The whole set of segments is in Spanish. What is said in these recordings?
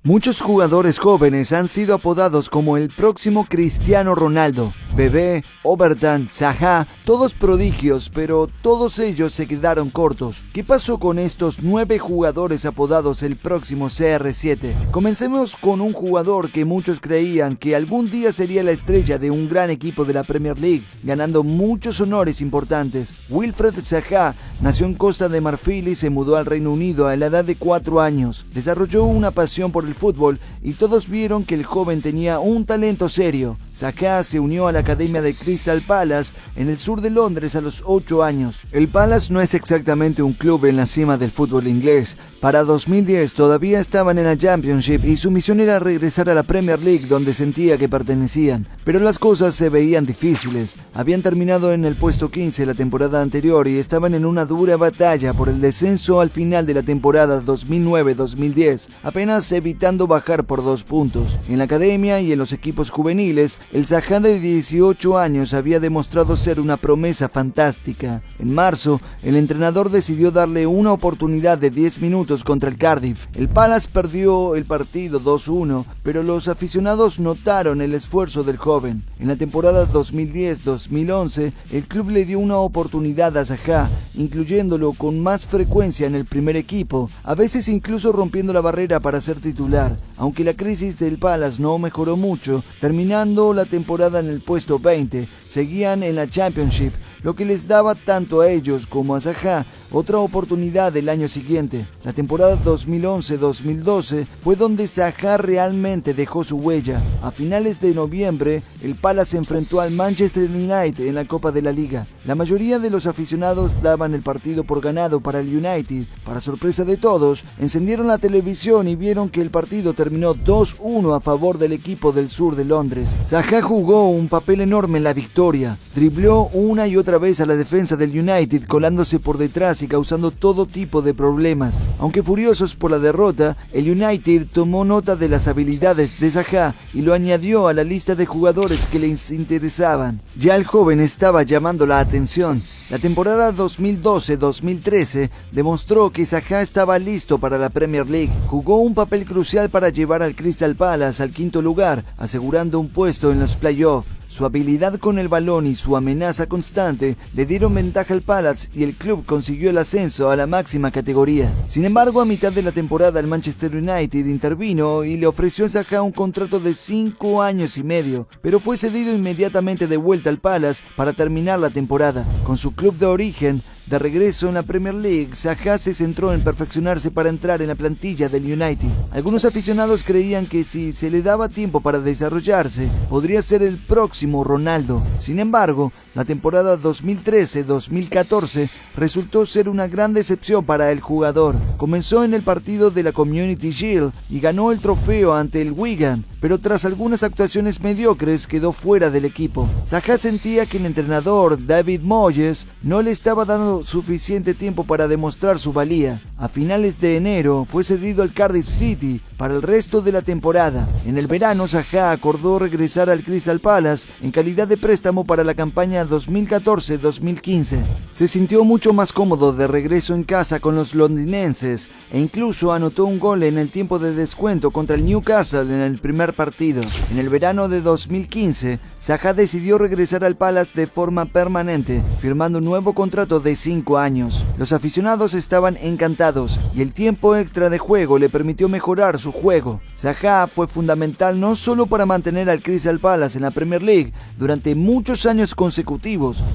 Muchos jugadores jóvenes han sido apodados como el próximo Cristiano Ronaldo. Bebé, Obertan, Zaha, todos prodigios, pero todos ellos se quedaron cortos. ¿Qué pasó con estos 9 jugadores apodados el próximo CR7? Comencemos con un jugador que muchos creían que algún día sería la estrella de un gran equipo de la Premier League, ganando muchos honores importantes. Wilfred Zaha nació en Costa de Marfil y se mudó al Reino Unido a la edad de 4 años. Desarrolló una pasión por el fútbol y todos vieron que el joven tenía un talento serio. Zaha se unió a la academia de Crystal Palace en el sur de Londres a los 8 años. El Palace no es exactamente un club en la cima del fútbol inglés. Para 2010 todavía estaban en la Championship y su misión era regresar a la Premier League, donde sentía que pertenecían. Pero las cosas se veían difíciles. Habían terminado en el puesto 15 la temporada anterior y estaban en una dura batalla por el descenso al final de la temporada 2009-2010, apenas evitando bajar por 2 puntos. En la academia y en los equipos juveniles, el Zaha de 18 años había demostrado ser una promesa fantástica. En marzo, el entrenador decidió darle una oportunidad de 10 minutos contra el Cardiff. El Palace perdió el partido 2-1, pero los aficionados notaron el esfuerzo del joven. En la temporada 2010-2011, el club le dio una oportunidad a Zaha, incluyéndolo con más frecuencia en el primer equipo, a veces incluso rompiendo la barrera para ser titular. Aunque la crisis del Palace no mejoró mucho, terminando la temporada en el puesto 20, seguían en la Championship, lo que les daba tanto a ellos como a Zaha otra oportunidad el año siguiente. La temporada 2011-2012 fue donde Zaha realmente dejó su huella. A finales de noviembre, el Palace se enfrentó al Manchester United en la Copa de la Liga. La mayoría de los aficionados daban el partido por ganado para el United. Para sorpresa de todos, encendieron la televisión y vieron que el partido terminó 2-1 a favor del equipo del sur de Londres. Zaha jugó un papel enorme en la victoria. Dribló una y otra vez a la defensa del United, colándose por detrás y causando todo tipo de problemas. Aunque furiosos por la derrota, el United tomó nota de las habilidades de Zaha y lo añadió a la lista de jugadores que les interesaban. Ya el joven estaba llamando la atención. La temporada 2012-2013 demostró que Zaha estaba listo para la Premier League. Jugó un papel crucial para llevar al Crystal Palace al 5º lugar, asegurando un puesto en los playoffs. Su habilidad con el balón y su amenaza constante le dieron ventaja al Palace y el club consiguió el ascenso a la máxima categoría. Sin embargo, a mitad de la temporada el Manchester United intervino y le ofreció a Zaha un contrato de 5 años y medio, pero fue cedido inmediatamente de vuelta al Palace para terminar la temporada. Con su club de origen, de regreso en la Premier League, Zaha se centró en perfeccionarse para entrar en la plantilla del United. Algunos aficionados creían que si se le daba tiempo para desarrollarse, podría ser el próximo Ronaldo. Sin embargo, la temporada 2013-2014 resultó ser una gran decepción para el jugador. Comenzó en el partido de la Community Shield y ganó el trofeo ante el Wigan, pero tras algunas actuaciones mediocres quedó fuera del equipo. Zaha sentía que el entrenador David Moyes no le estaba dando suficiente tiempo para demostrar su valía. A finales de enero fue cedido al Cardiff City para el resto de la temporada. En el verano, Zaha acordó regresar al Crystal Palace en calidad de préstamo para la campaña 2014-2015. Se sintió mucho más cómodo de regreso en casa con los londinenses e incluso anotó un gol en el tiempo de descuento contra el Newcastle en el primer partido. En el verano de 2015, Zaha decidió regresar al Palace de forma permanente, firmando un nuevo contrato de 5 años. Los aficionados estaban encantados y el tiempo extra de juego le permitió mejorar su juego. Zaha fue fundamental no solo para mantener al Crystal Palace en la Premier League durante muchos años consecutivos,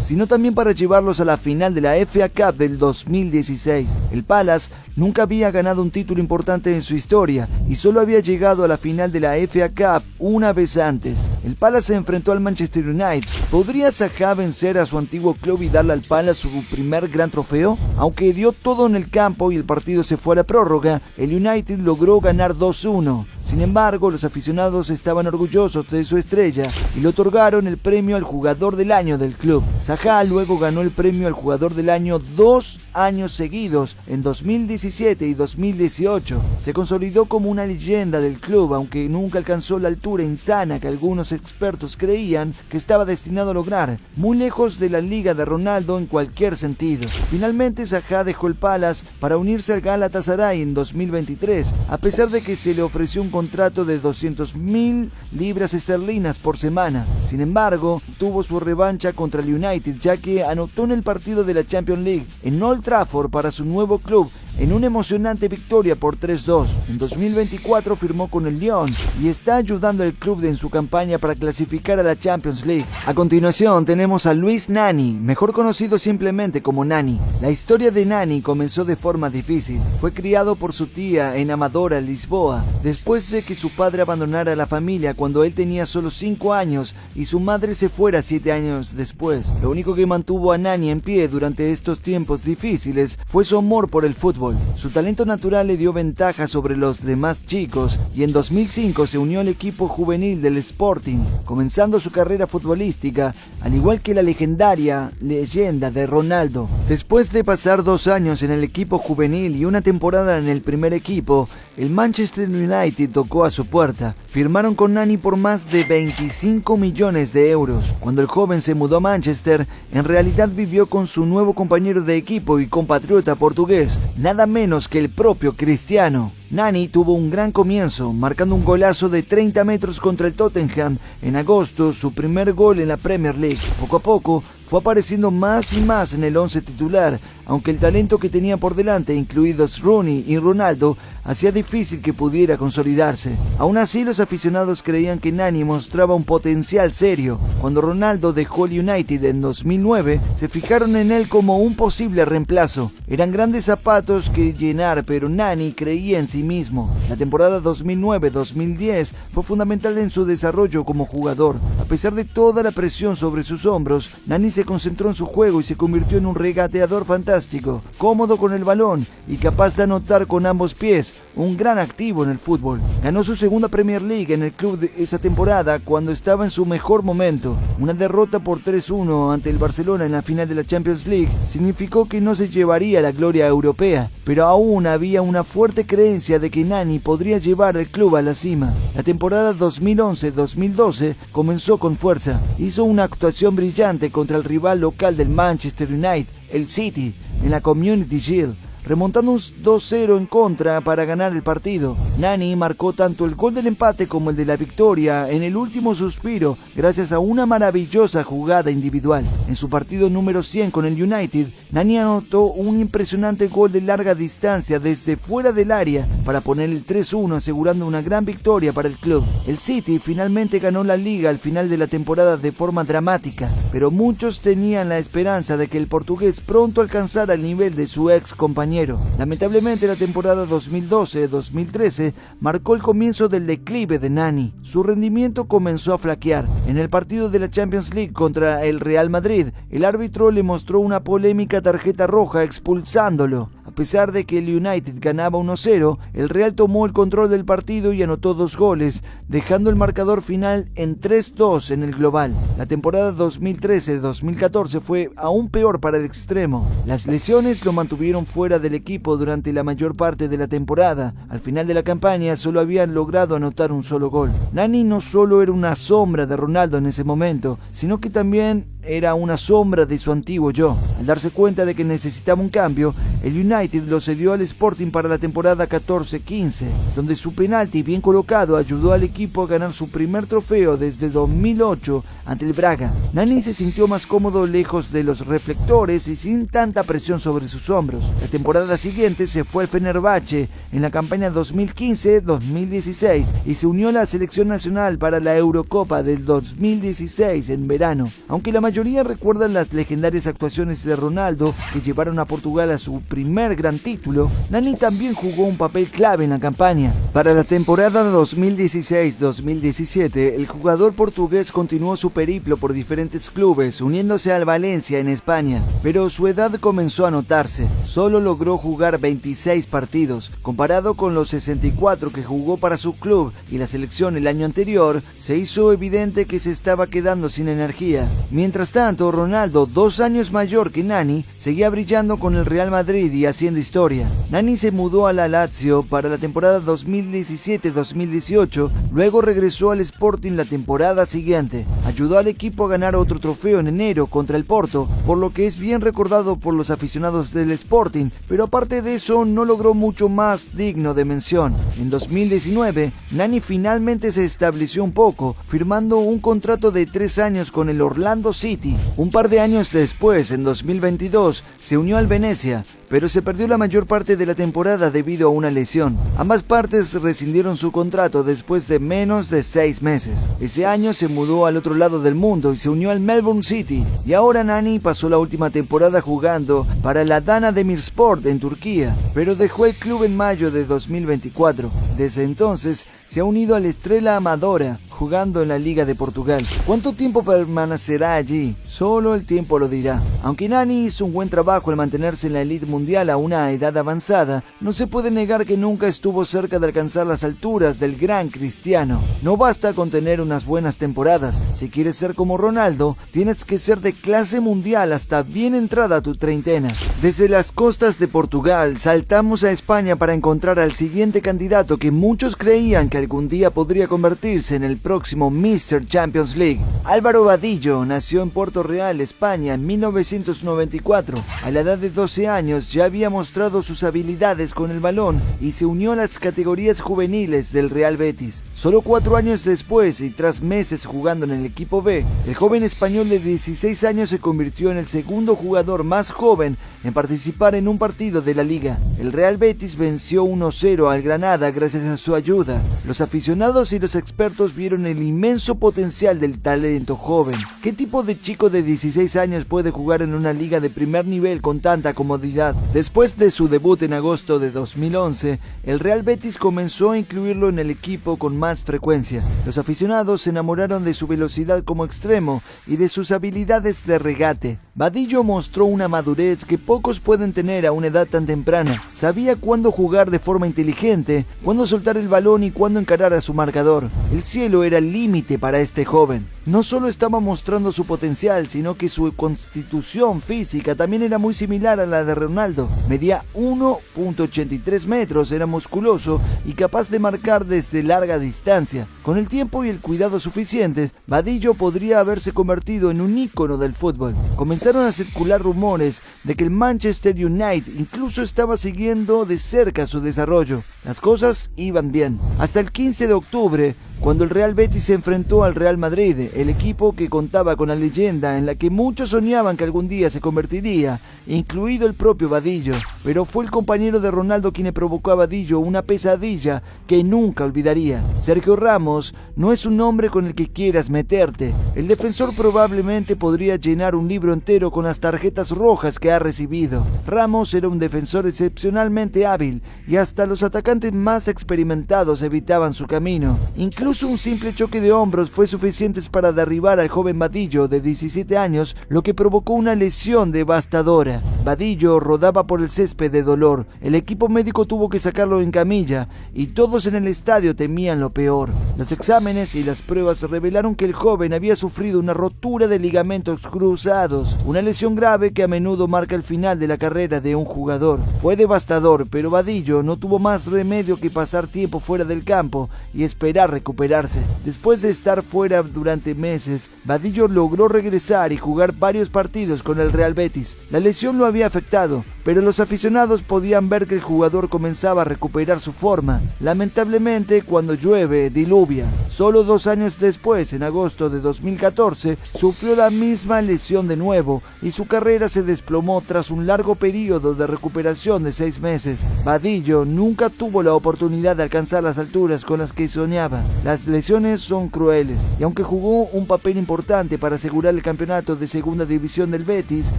sino también para llevarlos a la final de la FA Cup del 2016. El Palace nunca había ganado un título importante en su historia y solo había llegado a la final de la FA Cup una vez antes. El Palace se enfrentó al Manchester United. ¿Podría Zaha vencer a su antiguo club y darle al Palace su primer gran trofeo? Aunque dio todo en el campo y el partido se fue a la prórroga, el United logró ganar 2-1. Sin embargo, los aficionados estaban orgullosos de su estrella y le otorgaron el premio al jugador del año del club. Zaha luego ganó el premio al jugador del año 2 años seguidos, en 2017 y 2018. Se consolidó como una leyenda del club, aunque nunca alcanzó la altura insana que algunos expertos creían que estaba destinado a lograr, muy lejos de la liga de Ronaldo en cualquier sentido. Finalmente, Zaha dejó el Palace para unirse al Galatasaray en 2023, a pesar de que se le ofreció un un contrato de 200.000 libras esterlinas por semana. Sin embargo, tuvo su revancha contra el United, ya que anotó en el partido de la Champions League en Old Trafford para su nuevo club en una emocionante victoria por 3-2. En 2024 firmó con el Lyon y está ayudando al club en su campaña para clasificar a la Champions League. A continuación tenemos a Luis Nani, mejor conocido simplemente como Nani. La historia de Nani comenzó de forma difícil. Fue criado por su tía en Amadora, Lisboa, después de que su padre abandonara la familia cuando él tenía solo 5 años y su madre se fuera 7 años después. Lo único que mantuvo a Nani en pie durante estos tiempos difíciles fue su amor por el fútbol. Su talento natural le dio ventaja sobre los demás chicos y en 2005 se unió al equipo juvenil del Sporting, comenzando su carrera futbolística, al igual que la legendaria leyenda de Ronaldo. Después de pasar 2 años en el equipo juvenil y una temporada en el primer equipo, el Manchester United tocó a su puerta. Firmaron con Nani por más de 25 millones de euros. Cuando el joven se mudó a Manchester, en realidad vivió con su nuevo compañero de equipo y compatriota portugués, nada menos que el propio Cristiano. Nani tuvo un gran comienzo, marcando un golazo de 30 metros contra el Tottenham en agosto, su primer gol en la Premier League. Poco a poco fue apareciendo más y más en el 11 titular, aunque el talento que tenía por delante, incluidos Rooney y Ronaldo, hacía difícil que pudiera consolidarse. Aún así, los aficionados creían que Nani mostraba un potencial serio. Cuando Ronaldo dejó el United en 2009, se fijaron en él como un posible reemplazo. Eran grandes zapatos que llenar, pero Nani creía en sí mismo. La temporada 2009-2010 fue fundamental en su desarrollo como jugador. A pesar de toda la presión sobre sus hombros, Nani se concentró en su juego y se convirtió en un regateador fantástico, cómodo con el balón y capaz de anotar con ambos pies, un gran activo en el fútbol. Ganó su segunda Premier League en el club de esa temporada cuando estaba en su mejor momento. Una derrota por 3-1 ante el Barcelona en la final de la Champions League significó que no se llevaría la gloria europea, pero aún había una fuerte creencia de que Nani podría llevar al club a la cima. La temporada 2011-2012 comenzó con fuerza. Hizo una actuación brillante contra el rival local del Manchester United, el City, en la Community Shield, remontando un 2-0 en contra para ganar el partido. Nani marcó tanto el gol del empate como el de la victoria en el último suspiro gracias a una maravillosa jugada individual. En su partido número 100 con el United, Nani anotó un impresionante gol de larga distancia desde fuera del área para poner el 3-1, asegurando una gran victoria para el club. El City finalmente ganó la liga al final de la temporada de forma dramática, pero muchos tenían la esperanza de que el portugués pronto alcanzara el nivel de su ex compañero. Lamentablemente, la temporada 2012-2013 marcó el comienzo del declive de Nani. Su rendimiento comenzó a flaquear. En el partido de la Champions League contra el Real Madrid, el árbitro le mostró una polémica tarjeta roja expulsándolo. A pesar de que el United ganaba 1-0, el Real tomó el control del partido y anotó 2 goles, dejando el marcador final en 3-2 en el global. La temporada 2013-2014 fue aún peor para el extremo. Las lesiones lo mantuvieron fuera del equipo durante la mayor parte de la temporada. Al final de la campaña solo habían logrado anotar un solo gol. Nani no solo era una sombra de Ronaldo en ese momento, sino que también era una sombra de su antiguo yo. Al darse cuenta de que necesitaba un cambio, el United lo cedió al Sporting para la temporada 14-15, donde su penalti bien colocado ayudó al equipo a ganar su primer trofeo desde 2008 ante el Braga. Nani se sintió más cómodo lejos de los reflectores y sin tanta presión sobre sus hombros. La temporada siguiente se fue al Fenerbahce en la campaña 2015-2016 y se unió a la selección nacional para la Eurocopa del 2016 en verano. Aunque la mayoría recuerdan las legendarias actuaciones de Ronaldo que llevaron a Portugal a su primer gran título, Nani también jugó un papel clave en la campaña. Para la temporada 2016-2017, el jugador portugués continuó su periplo por diferentes clubes, uniéndose al Valencia en España, pero su edad comenzó a notarse. Solo logró jugar 26 partidos, comparado con los 64 que jugó para su club y la selección el año anterior. Se hizo evidente que se estaba quedando sin energía. Mientras Mientras tanto, Ronaldo, 2 años mayor que Nani, seguía brillando con el Real Madrid y haciendo historia. Nani se mudó a la Lazio para la temporada 2017-2018, luego regresó al Sporting la temporada siguiente. Ayudó al equipo a ganar otro trofeo en enero contra el Porto, por lo que es bien recordado por los aficionados del Sporting, pero aparte de eso no logró mucho más digno de mención. En 2019, Nani finalmente se estableció un poco, firmando un contrato de 3 años con el Orlando City. Un par de años después, en 2022, se unió al Venecia, pero se perdió la mayor parte de la temporada debido a una lesión. Ambas partes rescindieron su contrato después de menos de 6 meses. Ese año se mudó al otro lado del mundo y se unió al Melbourne City, y ahora Nani pasó la última temporada jugando para la Adana Demirspor en Turquía, pero dejó el club en mayo de 2024. Desde entonces se ha unido al Estrela Amadora, jugando en la Liga de Portugal. ¿Cuánto tiempo permanecerá allí? Solo el tiempo lo dirá. Aunque Nani hizo un buen trabajo al mantenerse en la elite mundial a una edad avanzada, no se puede negar que nunca estuvo cerca de alcanzar las alturas del gran Cristiano. No basta con tener unas buenas temporadas. Si quieres ser como Ronaldo, tienes que ser de clase mundial hasta bien entrada tu treintena. Desde las costas de Portugal, saltamos a España para encontrar al siguiente candidato que muchos creían que algún día podría convertirse en el próximo Mr. Champions League. Álvaro Vadillo nació en Puerto Real, España, en 1994. A la edad de 12 años ya había mostrado sus habilidades con el balón y se unió a las categorías juveniles del Real Betis. Solo 4 años después y tras meses jugando en el equipo B, el joven español de 16 años se convirtió en el segundo jugador más joven en participar en un partido de la liga. El Real Betis venció 1-0 al Granada gracias a su ayuda. Los aficionados y los expertos vieron el inmenso potencial del talento joven. ¿Qué tipo de chico de 16 años puede jugar en una liga de primer nivel con tanta comodidad? Después de su debut en agosto de 2011, el Real Betis comenzó a incluirlo en el equipo con más frecuencia. Los aficionados se enamoraron de su velocidad como extremo y de sus habilidades de regate. Vadillo mostró una madurez que pocos pueden tener a una edad tan temprana. Sabía cuándo jugar de forma inteligente, cuándo soltar el balón y cuándo encarar a su marcador. El cielo era el límite para este joven. No solo estaba mostrando su potencial, sino que su constitución física también era muy similar a la de Ronaldo. Medía 1,83 metros, era musculoso y capaz de marcar desde larga distancia. Con el tiempo y el cuidado suficientes, Vadillo podría haberse convertido en un ícono del fútbol. Comenzaron a circular rumores de que el Manchester United incluso estaba siguiendo de cerca su desarrollo. Las cosas iban bien. Hasta el 15 de octubre, cuando el Real Betis se enfrentó al Real Madrid, el equipo que contaba con la leyenda en la que muchos soñaban que algún día se convertiría, incluido el propio Vadillo. Pero fue el compañero de Ronaldo quien le provocó a Vadillo una pesadilla que nunca olvidaría. Sergio Ramos no es un nombre con el que quieras meterte. El defensor probablemente podría llenar un libro entero con las tarjetas rojas que ha recibido. Ramos era un defensor excepcionalmente hábil y hasta los atacantes más experimentados evitaban su camino. Incluso un simple choque de hombros fue suficiente para derribar al joven Vadillo de 17 años, lo que provocó una lesión devastadora. Vadillo rodaba por el césped de dolor. El equipo médico tuvo que sacarlo en camilla y todos en el estadio temían lo peor. Los exámenes y las pruebas revelaron que el joven había sufrido una rotura de ligamentos cruzados, una lesión grave que a menudo marca el final de la carrera de un jugador. Fue devastador, pero Vadillo no tuvo más remedio que pasar tiempo fuera del campo y esperar recuperarse. Después de estar fuera durante meses, Vadillo logró regresar y jugar varios partidos con el Real Betis. La lesión lo había afectado, pero los aficionados podían ver que el jugador comenzaba a recuperar su forma. Lamentablemente, cuando llueve, diluvia. Solo 2 años después, en agosto de 2014, sufrió la misma lesión de nuevo y su carrera se desplomó tras un largo periodo de recuperación de 6 meses. Vadillo nunca tuvo la oportunidad de alcanzar las alturas con las que soñaba. Las lesiones son crueles y aunque jugó un papel importante para asegurar el campeonato de segunda división del Betis,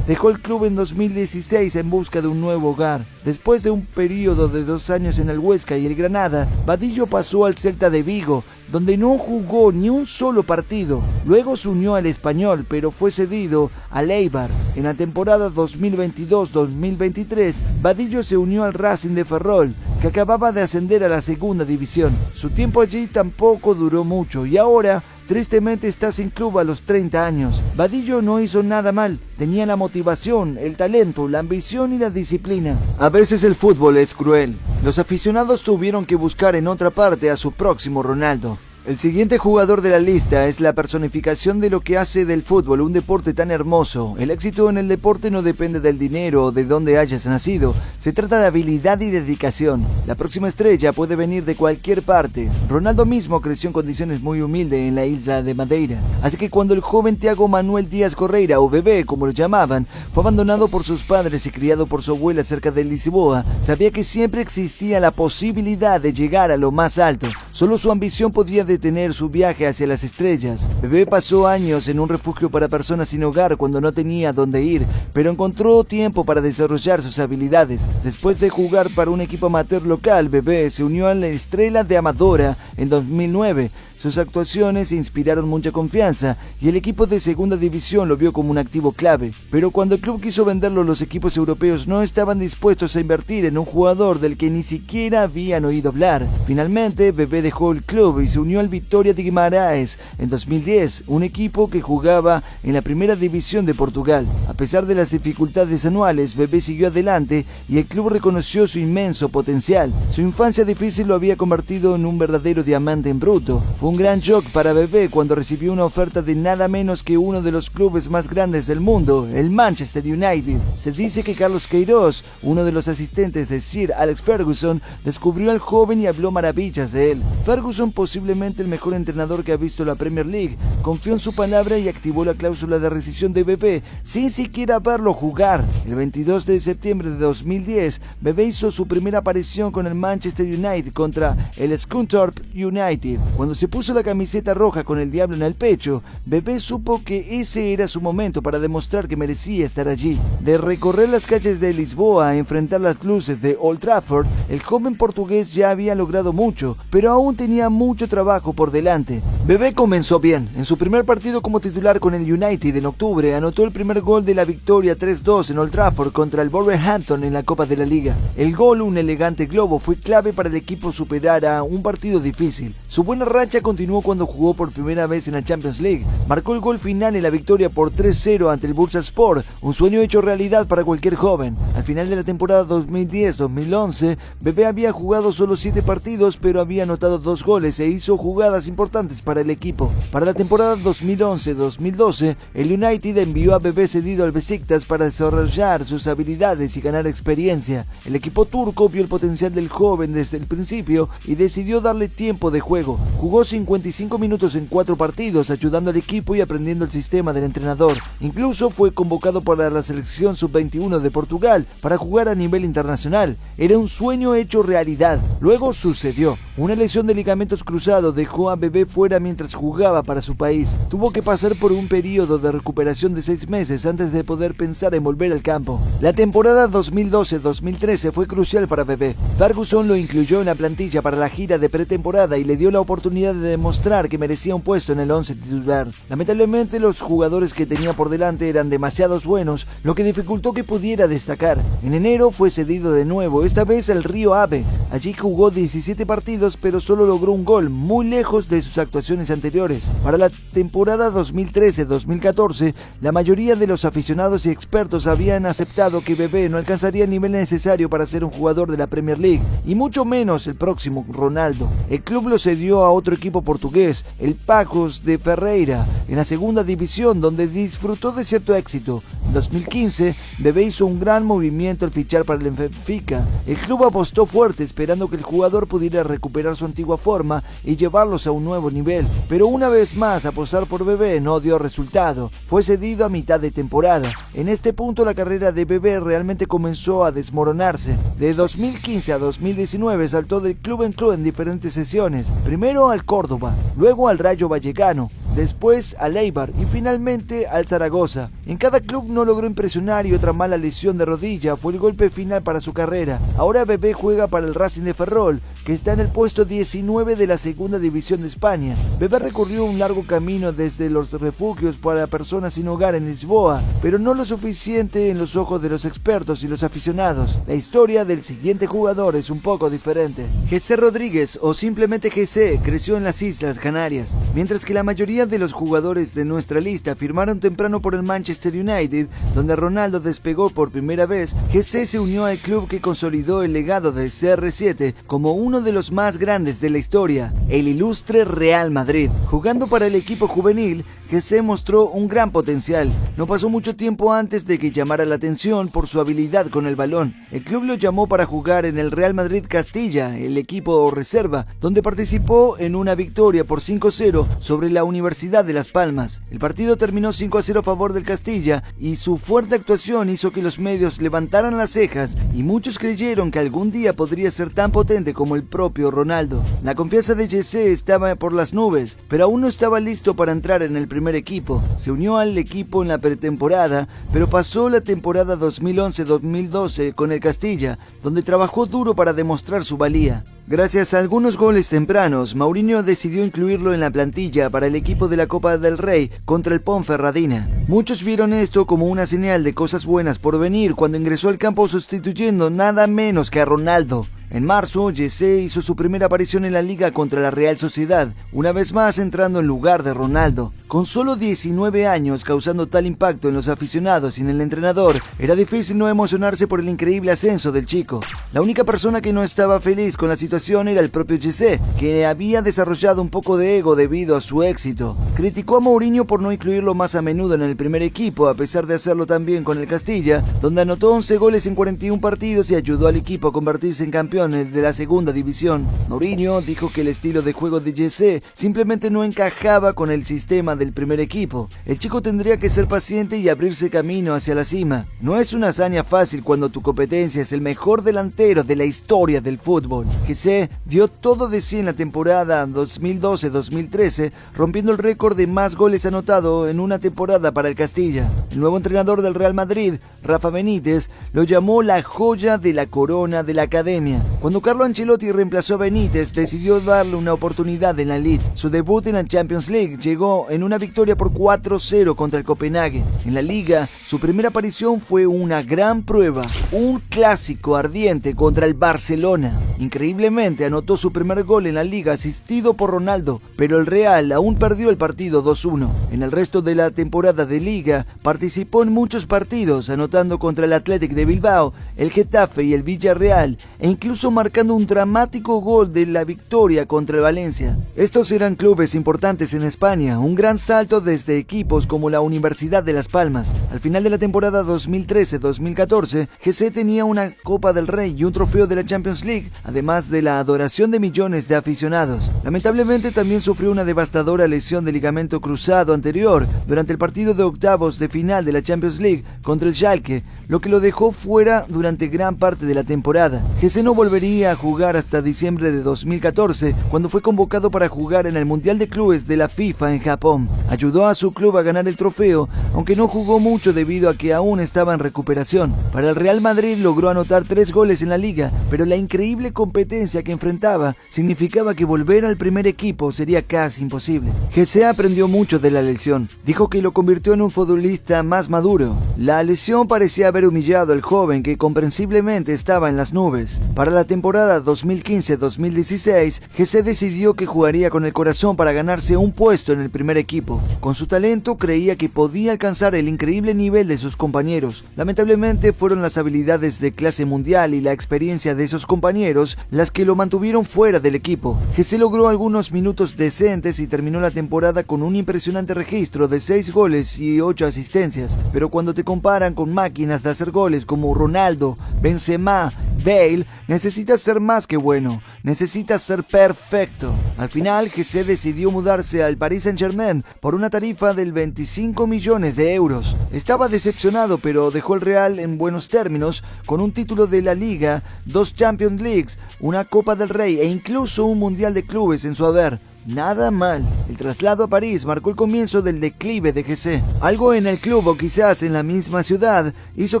dejó el club en 2016 en busca de un nuevo hogar. Después de un periodo de 2 años en el Huesca y el Granada, Vadillo pasó al Celta de Vigo, donde no jugó ni un solo partido. Luego se unió al Español, pero fue cedido al Eibar. En la temporada 2022-2023, Vadillo se unió al Racing de Ferrol, que acababa de ascender a la segunda división. Su tiempo allí tampoco duró mucho y ahora Tristemente está sin club a los 30 años. Vadillo no hizo nada mal, tenía la motivación, el talento, la ambición y la disciplina. A veces el fútbol es cruel. Los aficionados tuvieron que buscar en otra parte a su próximo Ronaldo. El siguiente jugador de la lista es la personificación de lo que hace del fútbol un deporte tan hermoso. El éxito en el deporte no depende del dinero o de dónde hayas nacido. Se trata de habilidad y dedicación. La próxima estrella puede venir de cualquier parte. Ronaldo mismo creció en condiciones muy humildes en la isla de Madeira. Así que cuando el joven Thiago Manuel Díaz Correia, o Bebé como lo llamaban, fue abandonado por sus padres y criado por su abuela cerca de Lisboa, sabía que siempre existía la posibilidad de llegar a lo más alto. Solo su ambición podía detener su viaje hacia las estrellas. Bebé pasó años en un refugio para personas sin hogar cuando no tenía dónde ir, pero encontró tiempo para desarrollar sus habilidades. Después de jugar para un equipo amateur local, Bebé se unió a la Estrela de Amadora en 2009. Sus actuaciones inspiraron mucha confianza y el equipo de segunda división lo vio como un activo clave. Pero cuando el club quiso venderlo, los equipos europeos no estaban dispuestos a invertir en un jugador del que ni siquiera habían oído hablar. Finalmente, Bebé dejó el club y se unió al Vitória de Guimarães en 2010, un equipo que jugaba en la primera división de Portugal. A pesar de las dificultades anuales, Bebé siguió adelante y el club reconoció su inmenso potencial. Su infancia difícil lo había convertido en un verdadero diamante en bruto. Fue un gran shock para Bebé cuando recibió una oferta de nada menos que uno de los clubes más grandes del mundo, el Manchester United. Se dice que Carlos Queiroz, uno de los asistentes de Sir Alex Ferguson, descubrió al joven y habló maravillas de él. Ferguson, posiblemente el mejor entrenador que ha visto la Premier League, confió en su palabra y activó la cláusula de rescisión de Bebé sin siquiera verlo jugar. El 22 de septiembre de 2010, Bebé hizo su primera aparición con el Manchester United contra el Scunthorpe United. Cuando se puso la camiseta roja con el diablo en el pecho, Bebé supo que ese era su momento para demostrar que merecía estar allí. De recorrer las calles de Lisboa a enfrentar las luces de Old Trafford, el joven portugués ya había logrado mucho, pero aún tenía mucho trabajo por delante. Bebé comenzó bien. En su primer partido como titular con el United en octubre, anotó el primer gol de la victoria 3-2 en Old Trafford contra el Wolverhampton en la Copa de la Liga. El gol, un elegante globo, fue clave para el equipo superar a un partido difícil. Su buena racha continuó cuando jugó por primera vez en la Champions League. Marcó el gol final en la victoria por 3-0 ante el Bursaspor, un sueño hecho realidad para cualquier joven. Al final de la temporada 2010-2011, Bebé había jugado solo 7 partidos, pero había anotado 2 goles e hizo jugadas importantes para el equipo. Para la temporada 2011-2012, el United envió a Bebé cedido al Besiktas para desarrollar sus habilidades y ganar experiencia. El equipo turco vio el potencial del joven desde el principio y decidió darle tiempo de juego. Jugó 55 minutos en 4 partidos, ayudando al equipo y aprendiendo el sistema del entrenador. Incluso fue convocado para la selección sub-21 de Portugal para jugar a nivel internacional. Era un sueño hecho realidad. Luego sucedió. Una lesión de ligamentos cruzados dejó a Bebé fuera mientras jugaba para su país. Tuvo que pasar por un periodo de recuperación de 6 meses antes de poder pensar en volver al campo. La temporada 2012-2013 fue crucial para Bebé. Ferguson lo incluyó en la plantilla para la gira de pretemporada y le dio la oportunidad de demostrar que merecía un puesto en el 11 titular. Lamentablemente, los jugadores que tenía por delante eran demasiados buenos, lo que dificultó que pudiera destacar. En enero fue cedido de nuevo, esta vez al Río Ave. Allí jugó 17 partidos, pero solo logró un gol, muy lejos de sus actuaciones anteriores. Para la temporada 2013-2014, la mayoría de los aficionados y expertos habían aceptado que Bebé no alcanzaría el nivel necesario para ser un jugador de la Premier League, y mucho menos el próximo Ronaldo. El club lo cedió a otro equipo portugués, el Paços de Ferreira, en la segunda división, donde disfrutó de cierto éxito. En 2015, Bebé hizo un gran movimiento al fichar para el Benfica. El club apostó fuerte, esperando que el jugador pudiera recuperar su antigua forma y llevarlos a un nuevo nivel. Pero una vez más, apostar por Bebé no dio resultado. Fue cedido a mitad de temporada. En este punto, la carrera de Bebé realmente comenzó a desmoronarse. De 2015 a 2019 saltó de club en diferentes sesiones. Primero al Córdoba, luego al Rayo Vallecano, después al Eibar y finalmente al Zaragoza. En cada club no logró impresionar y otra mala lesión de rodilla fue el golpe final para su carrera. Ahora Bebé juega para el Racing de Ferrol, que está en el puesto 19 de la segunda división de España. Bebé recorrió un largo camino desde los refugios para personas sin hogar en Lisboa, pero no lo suficiente en los ojos de los expertos y los aficionados. La historia del siguiente jugador es un poco diferente. Jesse Rodríguez, o simplemente Jesse, creció en las Islas Canarias. Mientras que la mayoría de los jugadores de nuestra lista firmaron temprano por el Manchester United, donde Ronaldo despegó por primera vez, Jesse se unió al club que consolidó el legado de CR7 como uno de los más grandes de la historia, el ilustre Real Madrid. Jugando para el equipo juvenil, Jesse mostró un gran potencial. No pasó mucho tiempo antes de que llamara la atención por su habilidad con el balón. El club lo llamó para jugar en el Real Madrid Castilla, el equipo reserva, donde participó en una victoria por 5-0 sobre la Universidad de Las Palmas. El partido terminó 5-0 a favor del Castilla y su fuerte actuación hizo que los medios levantaran las cejas y muchos creyeron que algún día podría ser tan potente como el propio Ronaldo. La confianza de Jesse estaba por las nubes, pero aún no estaba listo para entrar en el primer equipo. Se unió al equipo en la pretemporada, pero pasó la temporada 2011-2012 con el Castilla, donde trabajó duro para demostrar su valía. Gracias a algunos goles tempranos, Mourinho decidió incluirlo en la plantilla para el equipo de la Copa del Rey contra el Ponferradina. Muchos vieron esto como una señal de cosas buenas por venir cuando ingresó al campo sustituyendo nada menos que a Ronaldo. En marzo, Jesse hizo su primera aparición en la liga contra la Real Sociedad, una vez más entrando en lugar de Ronaldo. Con solo 19 años causando tal impacto en los aficionados y en el entrenador, era difícil no emocionarse por el increíble ascenso del chico. La única persona que no estaba feliz con la situación era el propio Jesse, que había desarrollado un poco de ego debido a su éxito. Criticó a Mourinho por no incluirlo más a menudo en el primer equipo, a pesar de hacerlo también con el Castilla, donde anotó 11 goles en 41 partidos y ayudó al equipo a convertirse en campeón de la segunda división. Mourinho dijo que el estilo de juego de Jesse simplemente no encajaba con el sistema del primer equipo. El chico tendría que ser paciente y abrirse camino hacia la cima. No es una hazaña fácil cuando tu competencia es el mejor delantero de la historia del fútbol. Jesse dio todo de sí en la temporada 2012-2013, rompiendo el récord de más goles anotados en una temporada para el Castilla. El nuevo entrenador del Real Madrid, Rafa Benítez, lo llamó la joya de la corona de la academia. Cuando Carlo Ancelotti reemplazó a Benítez, decidió darle una oportunidad en la Liga. Su debut en la Champions League llegó en una victoria por 4-0 contra el Copenhague. En la Liga, su primera aparición fue una gran prueba, un clásico ardiente contra el Barcelona. Increíblemente anotó su primer gol en la Liga asistido por Ronaldo, pero el Real aún perdió el partido 2-1. En el resto de la temporada de Liga, participó en muchos partidos, anotando contra el Athletic de Bilbao, el Getafe y el Villarreal, e incluso marcando un dramático gol de la victoria contra el Valencia. Estos eran clubes importantes en España, un gran salto desde equipos como la Universidad de Las Palmas. Al final de la temporada 2013-2014, Jesse tenía una Copa del Rey y un trofeo de la Champions League, además de la adoración de millones de aficionados. Lamentablemente también sufrió una devastadora lesión de ligamento cruzado anterior durante el partido de octavos de final de la Champions League contra el Schalke, lo que lo dejó fuera durante gran parte de la temporada. Jesse no volvería a jugar hasta diciembre de 2014, cuando fue convocado para jugar en el Mundial de Clubes de la FIFA en Japón. Ayudó a su club a ganar el trofeo, aunque no jugó mucho debido a que aún estaba en recuperación. Para el Real Madrid logró anotar 3 goles en la liga, pero la increíble competencia que enfrentaba significaba que volver al primer equipo sería casi imposible. Jesse aprendió mucho de la lesión. Dijo que lo convirtió en un futbolista más maduro. La lesión parecía haber humillado al joven que comprensiblemente estaba en las nubes. Para la temporada 2015-2016, Jesse decidió que jugaría con el corazón para ganarse un puesto en el primer equipo. Con su talento creía que podía alcanzar el increíble nivel de sus compañeros. Lamentablemente fueron las habilidades de clase mundial y la experiencia de esos compañeros las que lo mantuvieron fuera del equipo. Jesse logró algunos minutos decentes y terminó la temporada con un impresionante registro de 6 goles y 8 asistencias. Pero cuando te comparan con máquinas de hacer goles como Ronaldo, Benzema, Bale, necesitas ser más que bueno, necesitas ser perfecto. Al final, Jesse decidió mudarse al Paris Saint-Germain por una tarifa del 25 millones de euros. Estaba decepcionado, pero dejó el Real en buenos términos, con un título de la Liga, 2 Champions Leagues, una Copa del Rey e incluso un Mundial de Clubes en su haber. Nada mal. El traslado a París marcó el comienzo del declive de Gessé. Algo en el club o quizás en la misma ciudad hizo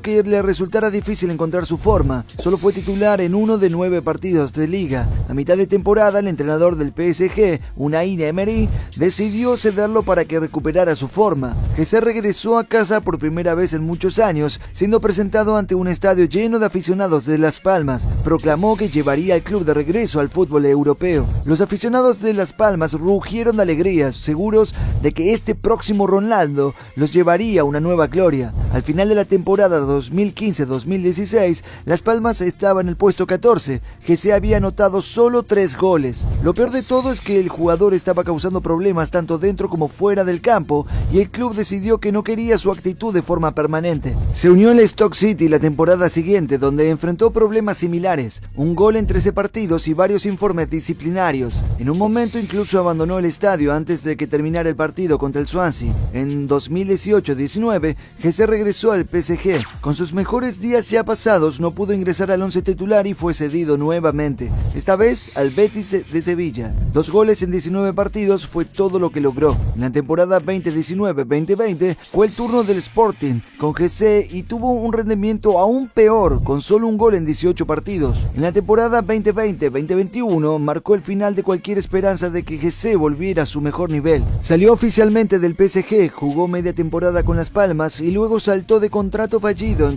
que le resultara difícil encontrar su forma. Solo fue titular en uno de 9 partidos de liga. A mitad de temporada, el entrenador del PSG, Unai Emery, decidió cederlo para que recuperara su forma. Gessé regresó a casa por primera vez en muchos años, siendo presentado ante un estadio lleno de aficionados de Las Palmas. Proclamó que llevaría al club de regreso al fútbol europeo. Los aficionados de Las Palmas rugieron de alegría, seguros de que este próximo Ronaldo los llevaría a una nueva gloria. Al final de la temporada 2015-2016, Las Palmas estaba en el puesto 14, que se había anotado solo 3 goles. Lo peor de todo es que el jugador estaba causando problemas tanto dentro como fuera del campo y el club decidió que no quería su actitud de forma permanente. Se unió al Stoke City la temporada siguiente, donde enfrentó problemas similares, un gol en 13 partidos y varios informes disciplinarios. En un momento incluso abandonó el estadio antes de que terminara el partido contra el Swansea. En 2018-19, Gessé regresó al PSG. Con sus mejores días ya pasados, no pudo ingresar al 11 titular y fue cedido nuevamente, esta vez al Betis de Sevilla. 2 goles en 19 partidos fue todo lo que logró. En la temporada 2019-2020 fue el turno del Sporting con Gessé y tuvo un rendimiento aún peor, con solo un gol en 18 partidos. En la temporada 2020-2021 marcó el final de cualquier esperanza de que Gessé volviera a su mejor nivel. Salió oficialmente del PSG, jugó media temporada con Las Palmas y luego saltó de contrato fallido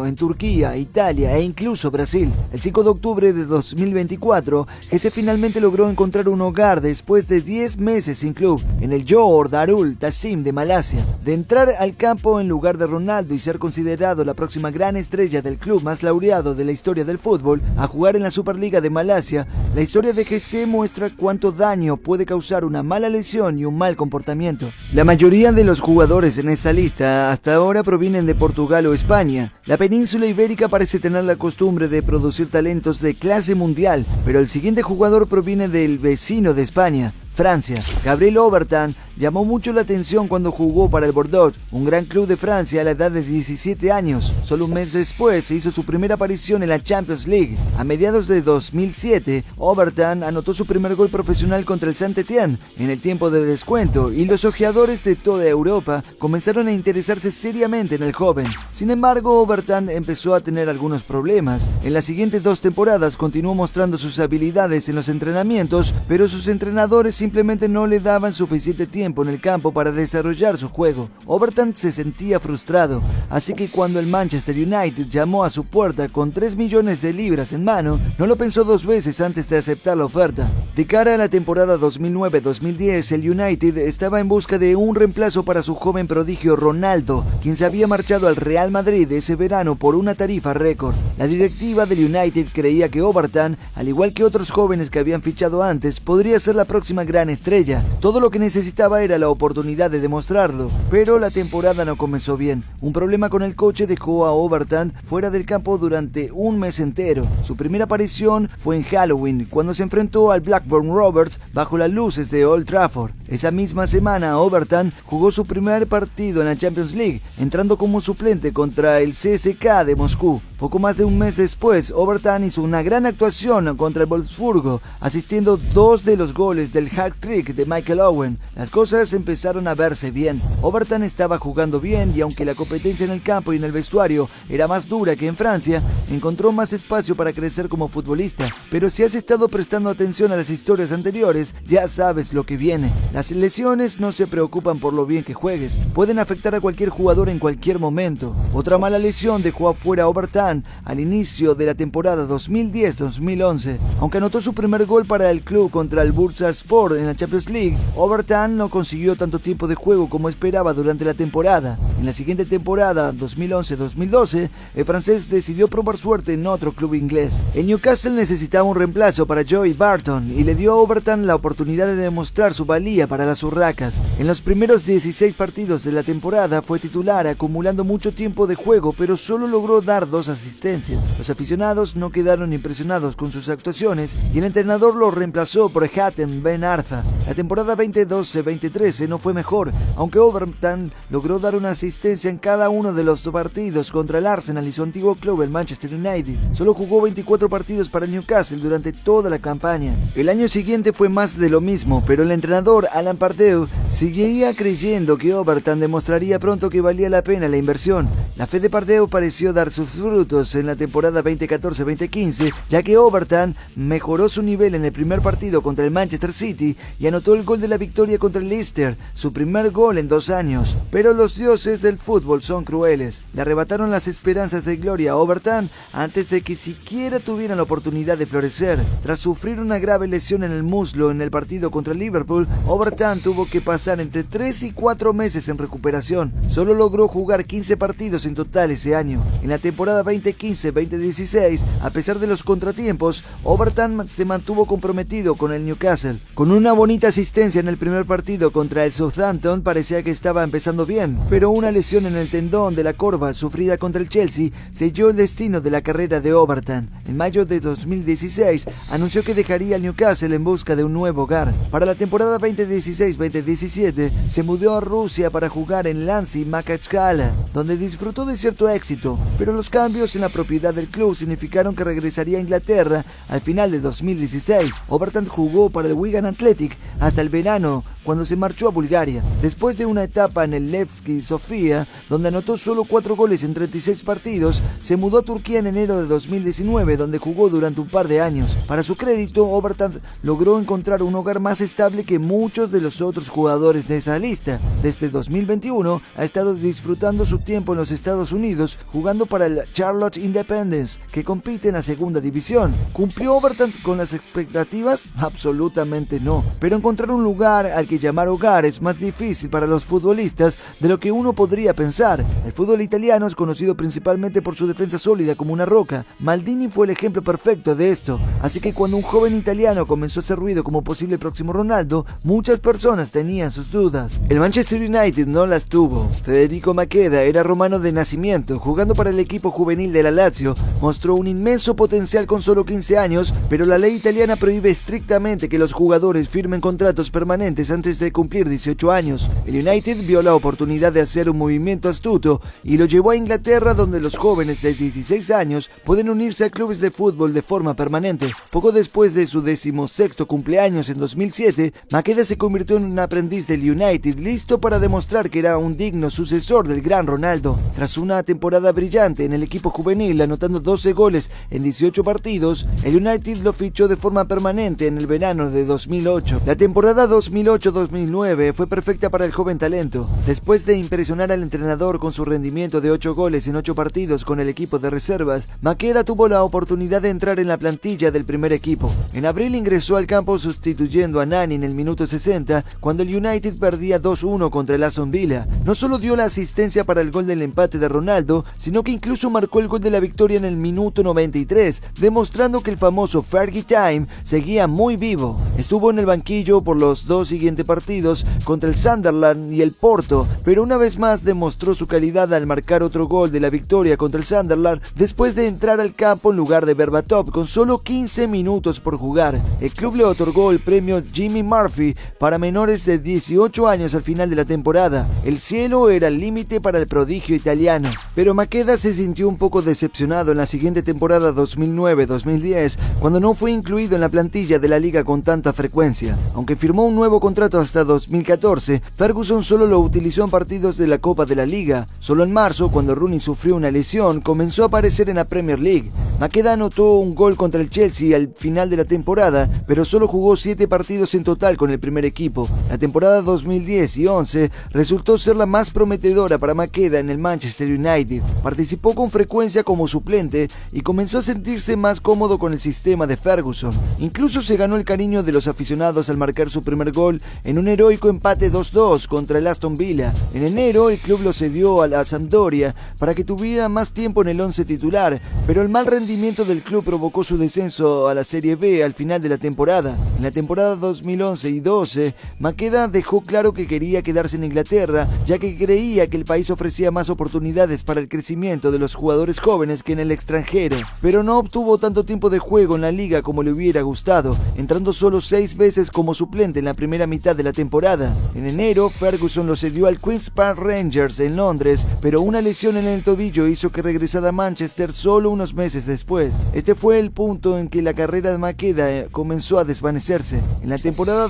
en Turquía, Italia e incluso Brasil. El 5 de octubre de 2024, Gessé finalmente logró encontrar un hogar después de 10 meses sin club, en el Johor Darul Ta'zim de Malasia. De entrar al campo en lugar de Ronaldo y ser considerado la próxima gran estrella del club más laureado de la historia del fútbol, a jugar en la Superliga de Malasia, la historia de Gessé muestra cuánto daño puede causar una mala lesión y un mal comportamiento. La mayoría de los jugadores en esta lista hasta ahora provienen de Portugal o España. La península ibérica parece tener la costumbre de producir talentos de clase mundial, pero el siguiente jugador proviene del vecino de España, Francia. Gabriel Obertan llamó mucho la atención cuando jugó para el Bordeaux, un gran club de Francia, a la edad de 17 años. Solo un mes después hizo su primera aparición en la Champions League. A mediados de 2007, Obertan anotó su primer gol profesional contra el Saint-Étienne en el tiempo de descuento y los ojeadores de toda Europa comenzaron a interesarse seriamente en el joven. Sin embargo, Obertan empezó a tener algunos problemas. En las siguientes 2 temporadas continuó mostrando sus habilidades en los entrenamientos, pero sus entrenadores simplemente no le daban suficiente tiempo en el campo para desarrollar su juego. Obertan se sentía frustrado, así que cuando el Manchester United llamó a su puerta con 3 millones de libras en mano, no lo pensó 2 veces antes de aceptar la oferta. De cara a la temporada 2009-2010, el United estaba en busca de un reemplazo para su joven prodigio Ronaldo, quien se había marchado al Real Madrid ese verano por una tarifa récord. La directiva del United creía que Obertan, al igual que otros jóvenes que habían fichado antes, podría ser la próxima gran estrella. Todo lo que necesitaba era la oportunidad de demostrarlo, pero la temporada no comenzó bien. Un problema con el coche dejó a Obertan fuera del campo durante un mes entero. Su primera aparición fue en Halloween, cuando se enfrentó al Blackburn Rovers bajo las luces de Old Trafford. Esa misma semana, Obertan jugó su primer partido en la Champions League, entrando como suplente contra el CSKA de Moscú. Poco más de un mes después, Obertan hizo una gran actuación contra el Wolfsburgo, asistiendo 2 de los goles del hat-trick de Michael Owen. Las cosas empezaron a verse bien. Obertan estaba jugando bien y aunque la competencia en el campo y en el vestuario era más dura que en Francia, encontró más espacio para crecer como futbolista. Pero si has estado prestando atención a las historias anteriores, ya sabes lo que viene. Las lesiones no se preocupan por lo bien que juegues. Pueden afectar a cualquier jugador en cualquier momento. Otra mala lesión dejó afuera a Obertan al inicio de la temporada 2010-2011. Aunque anotó su primer gol para el club contra el Bursaspor en la Champions League, Obertan no consiguió tanto tiempo de juego como esperaba durante la temporada. En la siguiente temporada, 2011-2012, el francés decidió probar suerte en otro club inglés. El Newcastle necesitaba un reemplazo para Joey Barton y le dio a Obertan la oportunidad de demostrar su valía para las urracas. En los primeros 16 partidos de la temporada fue titular, acumulando mucho tiempo de juego, pero solo logró dar 2 asistencias. Los aficionados no quedaron impresionados con sus actuaciones y el entrenador lo reemplazó por Hatem Ben Arfa. La temporada 2012-2013 no fue mejor, aunque Obertan logró dar una asistencia en cada uno de los 2 partidos contra el Arsenal y su antiguo club, el Manchester United. Solo jugó 24 partidos para Newcastle durante toda la campaña. El año siguiente fue más de lo mismo, pero el entrenador Alan Pardew seguía creyendo que Overton demostraría pronto que valía la pena la inversión. La fe de Pardew pareció dar sus frutos en la temporada 2014-2015, ya que Overton mejoró su nivel en el primer partido contra el Manchester City y anotó el gol de la victoria contra el Leicester, su primer gol en 2 años. Pero los dioses del fútbol son crueles. Le arrebataron las esperanzas de gloria a Overton antes de que siquiera tuvieran la oportunidad de florecer. Tras sufrir una grave lesión en el muslo en el partido contra el Liverpool, Overton tuvo que pasar entre 3 y 4 meses en recuperación. Solo logró jugar 15 partidos en total ese año. En la temporada 2015-2016, a pesar de los contratiempos, Overton se mantuvo comprometido con el Newcastle. Con una bonita asistencia en el primer partido contra el Southampton, parecía que estaba empezando bien, pero una lesión en el tendón de la corva sufrida contra el Chelsea selló el destino de la carrera de Overton. En mayo de 2016, anunció que dejaría el Newcastle en busca de un nuevo hogar. Para la temporada 2016-2017, se mudó a Rusia para jugar en Lansing Makhatchkala, donde disfrutó de cierto éxito, pero los cambios en la propiedad del club significaron que regresaría a Inglaterra al final de 2016. Overton jugó para el Wigan Athletic hasta el verano, cuando se marchó a Bulgaria. Después de una etapa en el Levski Sofia, donde anotó solo 4 goles en 36 partidos, se mudó a Turquía en enero de 2019, donde jugó durante un par de años. Para su crédito, Overton logró encontrar un hogar más estable que muchos de los otros jugadores de esa lista. Desde 2021 ha estado disfrutando su tiempo en los Estados Unidos, jugando para el Charlotte Independence, que compite en la segunda división. ¿Cumplió Overton con las expectativas? Absolutamente no. Pero encontrar un lugar al que llamar hogar es más difícil para los futbolistas de lo que uno podría pensar. El fútbol italiano es conocido principalmente por su defensa sólida como una roca. Maldini fue el ejemplo perfecto de esto. Así que cuando un joven italiano comenzó a hacer ruido como posible próximo Ronaldo, muchas personas tenían sus dudas. El Manchester United no las tuvo. Federico Maqueda era romano de nacimiento, jugando para el equipo juvenil de la Lazio. Mostró un inmenso potencial con solo 15 años, pero la ley italiana prohíbe estrictamente que los jugadores firmen contratos permanentes antes de cumplir 18 años. El United vio la oportunidad de hacer un movimiento astuto y lo llevó a Inglaterra, donde los jóvenes de 16 años pueden unirse a clubes de fútbol de forma permanente. Poco después de su 16º cumpleaños en 2007, Maqueda se convirtió en un aprendiz del United, listo para demostrar que era un digno sucesor del gran Ronaldo. Tras una temporada brillante en el equipo juvenil, anotando 12 goles en 18 partidos, el United lo fichó de forma permanente en el verano de 2008. La temporada 2008-2009 fue perfecta para el joven talento. Después de impresionar al entrenador con su rendimiento de 8 goles en 8 partidos con el equipo de reservas, Maqueda tuvo la oportunidad de entrar en la plantilla del primer equipo. En abril ingresó al campo sustituyendo a Nani en el minuto 60, cuando el United perdía 2-1 contra el Aston Villa. No solo dio la asistencia para el gol del empate de Ronaldo, sino que incluso marcó el gol de la victoria en el minuto 93, demostrando que el famoso Fergie Time seguía muy vivo. Estuvo en el banquillo por los 2 siguientes partidos contra el Sunderland y el Porto, pero una vez más demostró su calidad al marcar otro gol de la victoria contra el Sunderland después de entrar al campo en lugar de Berbatov con solo 15 minutos por jugar. El club le otorgó el premio Jimmy Murphy para menores de 18 años al final de la temporada. El cielo era el límite para el prodigio italiano, pero Maqueda se sintió un poco decepcionado en la siguiente temporada 2009-2010, cuando no fue incluido en la plantilla de la liga con tanta frecuencia. Aunque firmó un nuevo contrato hasta 2014, Ferguson solo lo utilizó en partidos de la Copa de la Liga. Solo en marzo, cuando Rooney sufrió una lesión, comenzó a aparecer en la Premier League. Maqueda anotó un gol contra el Chelsea al final de la temporada, pero solo jugó 7 partidos en total con el primer equipo. La temporada 2010 y 11 resultó ser la más prometedora para Maqueda en el Manchester United. Participó con frecuencia como suplente y comenzó a sentirse más cómodo con el sistema de Ferguson. Incluso se ganó el cariño de los aficionados al marcar su primer gol en un heroico empate 2-2 contra el Aston Villa. En enero el club lo cedió a la Sampdoria para que tuviera más tiempo en el 11 titular, pero el mal rendimiento del club provocó su descenso a la Serie B al final de la temporada. En la temporada 2011 y 12, Maqueda dejó claro que quería quedarse en Inglaterra, ya que creía que el país ofrecía más oportunidades para el crecimiento de los jugadores jóvenes que en el extranjero, pero no obtuvo tanto tiempo de juego en la liga como le hubiera gustado, entrando solo 6 veces como suplente en la primera mitad de la temporada. En enero, Ferguson lo cedió al Queen's Park Rangers en Londres, pero una lesión en el tobillo hizo que regresara a Manchester solo unos meses después. Este fue el punto en que la carrera de Maqueda comenzó a desvanecerse. En la temporada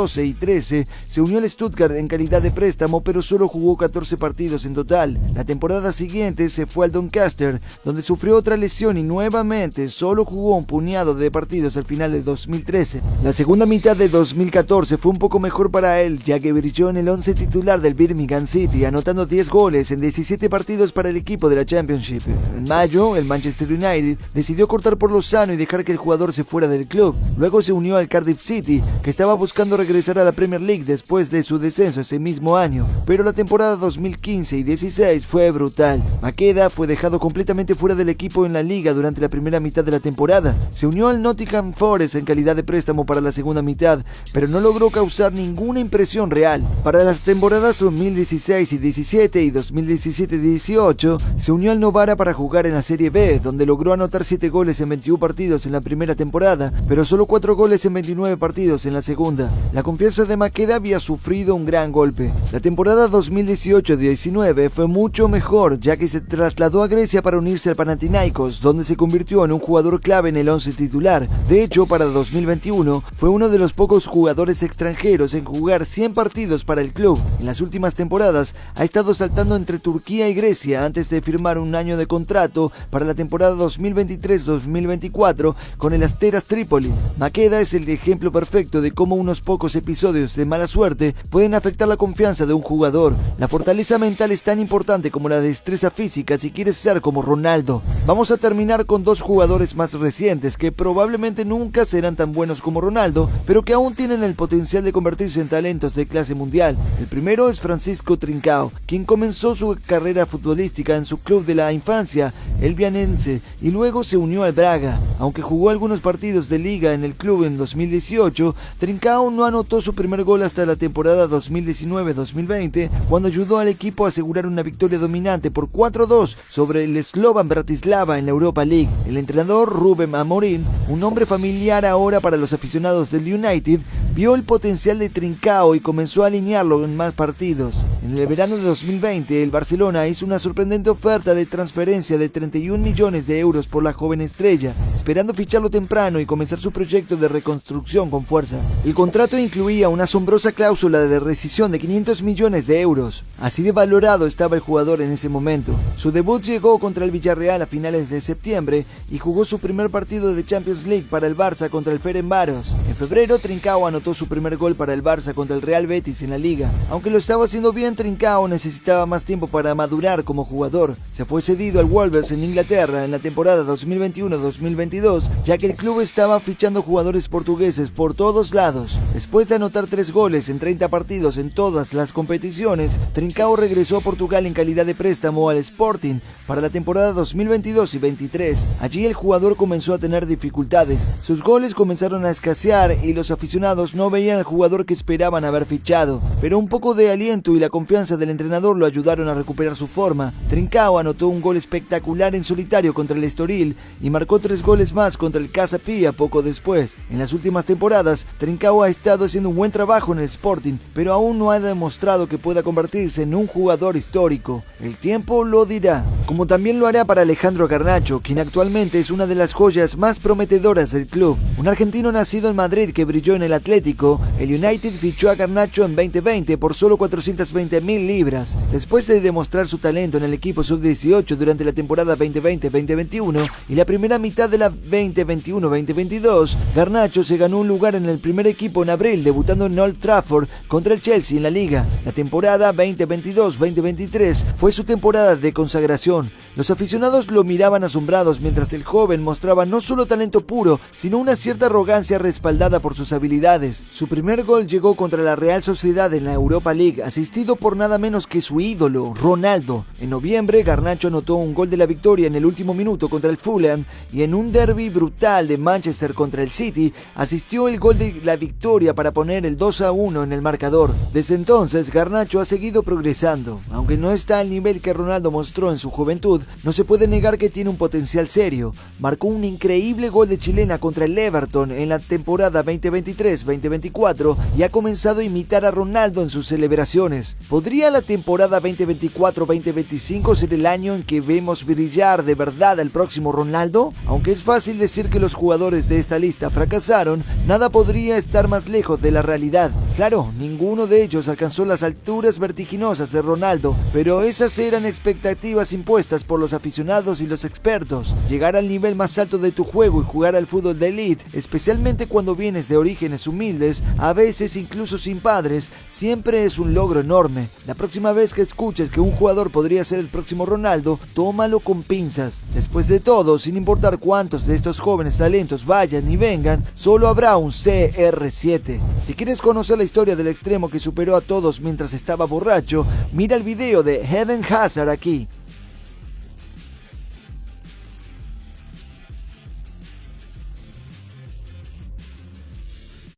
2012 y 13 se unió al Stuttgart en calidad de préstamo, pero solo jugó 14 partidos en total. La temporada siguiente se fue al Doncaster, donde sufrió otra lesión y nuevamente solo jugó un puñado de partidos al final de 2013. La segunda mitad de 2014 fue un poco mejor para él, ya que brilló en el 11 titular del Birmingham City, anotando 10 goles en 17 partidos para el equipo de la Championship. En mayo, el Manchester United decidió cortar por lo sano y dejar que el jugador se fuera del club. Luego se unió al Cardiff City, que estaba buscando regresar a la Premier League después de su descenso ese mismo año, pero la temporada 2015 y 16 fue brutal. Makeda fue dejado completamente fuera del equipo en la liga durante la primera mitad de la temporada. Se unió al Nottingham Forest en calidad de préstamo para la segunda mitad, pero no logró causar ninguna impresión real. Para las temporadas 2016 y 17 y 2017-18 se unió al Novara para jugar en la Serie B, donde logró anotar 7 goles en 21 partidos en la primera temporada, pero solo 4 goles en 29 partidos en la segunda. La confianza de Makeda había sufrido un gran golpe. La temporada 2018-19 fue mucho mejor, ya que se trasladó a Grecia para unirse al Panathinaikos, donde se convirtió en un jugador clave en el 11 titular. De hecho, para 2021 fue uno de los pocos jugadores extranjeros en jugar 100 partidos para el club. En las últimas temporadas ha estado saltando entre Turquía y Grecia antes de firmar un año de contrato para la temporada 2023-2024 con el Asteras Trípoli. Makeda es el ejemplo perfecto de cómo unos pocos episodios de mala suerte pueden afectar la confianza de un jugador. La fortaleza mental es tan importante como la destreza física si quieres ser como Ronaldo. Vamos a terminar con dos jugadores más recientes que probablemente nunca serán tan buenos como Ronaldo, pero que aún tienen el potencial de convertirse en talentos de clase mundial. El primero es Francisco Trincao, quien comenzó su carrera futbolística en su club de la infancia, el Vianense, y luego se unió al Braga. Aunque jugó algunos partidos de liga en el club en 2018, Trincao no anotó su primer gol hasta la temporada 2019-2020, cuando ayudó al equipo a asegurar una victoria dominante por 4-2 sobre el Slovan Bratislava en la Europa League. El entrenador Rubén Amorim, un hombre familiar ahora para los aficionados del United, vio el potencial de Trincao y comenzó a alinearlo en más partidos. En el verano de 2020, el Barcelona hizo una sorprendente oferta de transferencia de 31 millones de euros por la joven estrella, esperando ficharlo temprano y comenzar su proyecto de reconstrucción con fuerza. El contrato incluía una asombrosa cláusula de rescisión de 500 millones de euros. Así de valorado estaba el jugador en ese momento. Su debut llegó contra el Villarreal a finales de septiembre y jugó su primer partido de Champions League para el Barça contra el Ferencváros. En febrero, Trincao anotó su primer gol para el Barça contra el Real Betis en la Liga. Aunque lo estaba haciendo bien, Trincao necesitaba más tiempo para madurar como jugador. Se fue cedido al Wolves en Inglaterra en la temporada 2021-2022, ya que el club estaba fichando jugadores portugueses por todos lados. Después de anotar 3 goles en 30 partidos en todas las competiciones, Trincao regresó a Portugal en calidad de préstamo al Sporting para la temporada 2022 y 23. Allí el jugador comenzó a tener dificultades. Sus goles comenzaron a escasear y los aficionados no veían al jugador que esperaban haber fichado, pero un poco de aliento y la confianza del entrenador lo ayudaron a recuperar su forma. Trincao anotó un gol espectacular en solitario contra el Estoril y marcó 3 goles más contra el Casa Pia poco después. En las últimas temporadas, Trincao ha estado haciendo un buen trabajo en el Sporting, pero aún no ha demostrado que pueda convertirse en un jugador histórico. El tiempo lo dirá, como también lo hará para Alejandro Garnacho, quien actualmente es una de las joyas más prometedoras del club. Un argentino nacido en Madrid que brilló en el Atlético, el United fichó a Garnacho en 2020 por solo 420.000 libras. Después de demostrar su talento en el equipo sub-18 durante la temporada 2020-2021 y la primera mitad de la 2021-2022, Garnacho se ganó un lugar en el primer equipo en abril, debutando en Old Trafford contra el Chelsea en la Liga. La temporada 2022-2023 fue su temporada de consagración. Los aficionados lo miraban asombrados mientras el joven mostraba no solo talento puro, sino una cierta arrogancia respaldada por sus habilidades. Su primer gol llegó contra la Real Sociedad en la Europa League, asistido por nada menos que su ídolo, Ronaldo. En noviembre, Garnacho anotó un gol de la victoria en el último minuto contra el Fulham y en un derbi brutal de Manchester contra el City, asistió el gol de la victoria para poner el 2-1 en el marcador. Desde entonces, Garnacho ha seguido progresando. Aunque no está al nivel que Ronaldo mostró en su juventud, no se puede negar que tiene un potencial serio. Marcó un increíble gol de chilena contra el Everton en la temporada 2023-2024 y ha comenzado a imitar a Ronaldo en sus celebraciones. ¿Podría la temporada 2024-2025 ser el año en que vemos brillar de verdad al próximo Ronaldo? Aunque es fácil decir que los jugadores de esta lista fracasaron, nada podría estar más lejos de la realidad. Claro, ninguno de ellos alcanzó las alturas vertiginosas de Ronaldo, pero esas eran expectativas impuestas por los aficionados y los expertos. Llegar al nivel más alto de tu juego y jugar al fútbol de élite, especialmente cuando vienes de orígenes humildes, a veces incluso sin padres, siempre es un logro enorme. La próxima vez que escuches que un jugador podría ser el próximo Ronaldo, tómalo con pinzas. Después de todo, sin importar cuántos de estos jóvenes talentos vayan y vengan, solo habrá un CR7. Si quieres conocer la historia del extremo que superó a todos mientras estaba borracho, mira el video de Eden Hazard aquí.